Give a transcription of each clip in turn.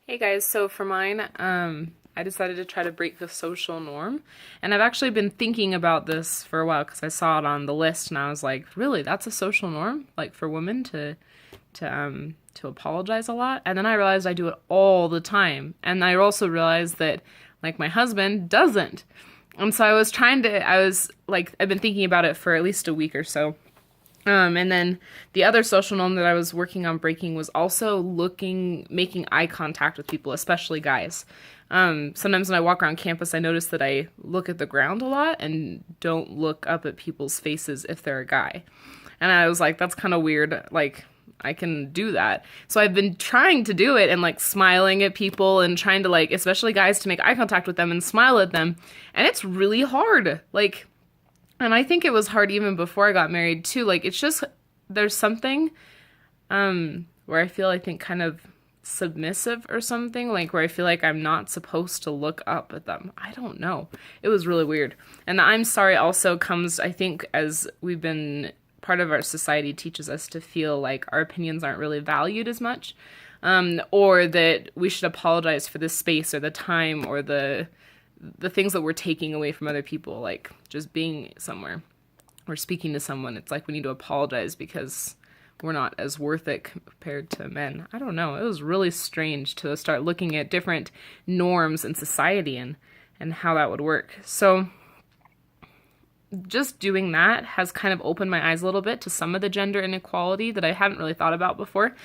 Hey guys, so for mine, I decided to try to break the social norm. And I've actually been thinking about this for a while because I saw it on the list and I was like, really, that's a social norm? Like for women to apologize a lot? And then I realized I do it all the time. And I also realized that like my husband doesn't. And so I've been thinking about it for at least a week or so. And then the other social norm that I was working on breaking was also making eye contact with people, especially guys. Sometimes when I walk around campus, I notice that I look at the ground a lot and don't look up at people's faces if they're a guy. And I was like, that's kind of weird. Like, I can do that. So I've been trying to do it and like smiling at people and trying to like, especially guys, to make eye contact with them and smile at them. And it's really hard. And I think it was hard even before I got married too. Like it's just there's something where I feel I think kind of submissive or something, like where I feel like I'm not supposed to look up at them. I don't know. It was really weird. And the I'm sorry also comes, I think, as we've been part of our society teaches us to feel like our opinions aren't really valued as much. Or that we should apologize for the space or the time or the things that we're taking away from other people, like just being somewhere or speaking to someone. It's like we need to apologize because we're not as worth it compared to men. I don't know. It was really strange to start looking at different norms in society and how that would work. So just doing that has kind of opened my eyes a little bit to some of the gender inequality that I hadn't really thought about before.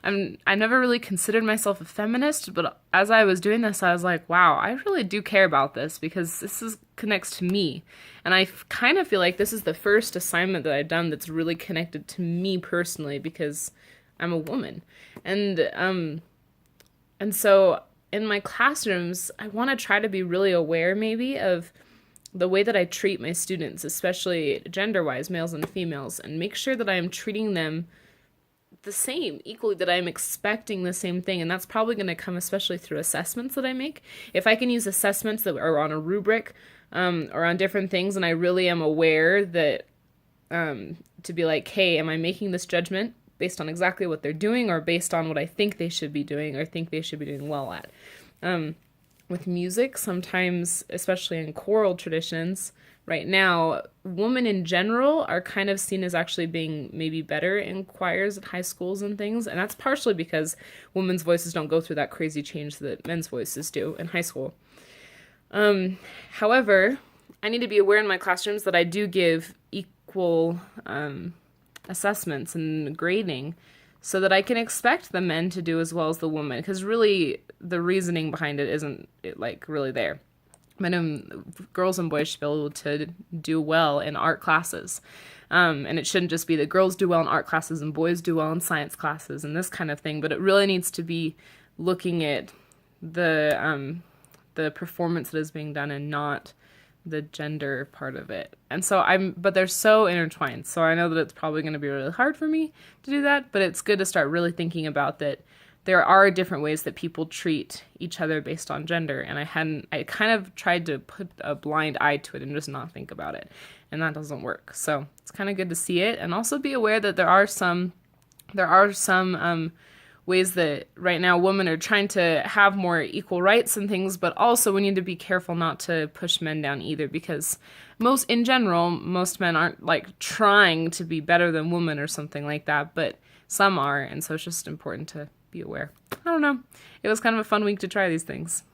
I never really considered myself a feminist, but as I was doing this, I was like, wow, I really do care about this because connects to me. And I kind of feel like this is the first assignment that I've done that's really connected to me personally because I'm a woman. And so in my classrooms, I want to try to be really aware maybe of the way that I treat my students, especially gender-wise, males and females, and make sure that I am treating them the same, equally, that I'm expecting the same thing. And that's probably going to come especially through assessments that I make. If I can use assessments that are on a rubric or on different things, and I really am aware that to be like, hey, am I making this judgment based on exactly what they're doing or based on what I think they should be doing or think they should be doing well at? With music, sometimes, especially in choral traditions, right now, women in general are kind of seen as actually being maybe better in choirs at high schools and things, and that's partially because women's voices don't go through that crazy change that men's voices do in high school. However, I need to be aware in my classrooms that I do give equal assessments and grading so that I can expect the men to do as well as the women, because really the reasoning behind it isn't really there. Girls and boys should be able to do well in art classes. And it shouldn't just be that girls do well in art classes and boys do well in science classes and this kind of thing, but it really needs to be looking at the performance that is being done and not the gender part of it. And so but they're so intertwined. So I know that it's probably going to be really hard for me to do that, but it's good to start really thinking about that there are different ways that people treat each other based on gender. And I kind of tried to put a blind eye to it and just not think about it. And that doesn't work. So it's kind of good to see it and also be aware that there are some ways that right now women are trying to have more equal rights and things, but also we need to be careful not to push men down either, because most men aren't like trying to be better than women or something like that, but some are, and so it's just important to be aware. I don't know. It was kind of a fun week to try these things.